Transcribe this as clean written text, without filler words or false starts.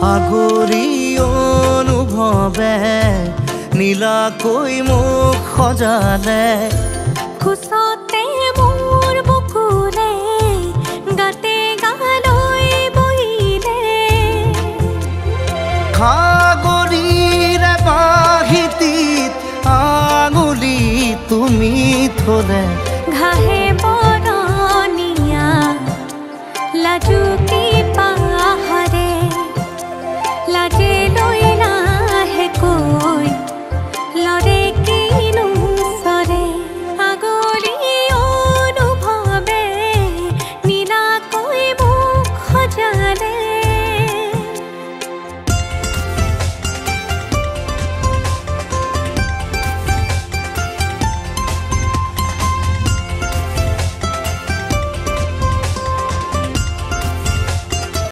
আগৰি অনুভৱে নীলাকৈ মোক সজালে খোজতে মোৰ বুকুৰে গাতে গালৈ বহিলে সাগৰীৰে বাহিতিত আঙুলি তুমি থলে ঘাহে বৰণীয়া লাজুকীয়া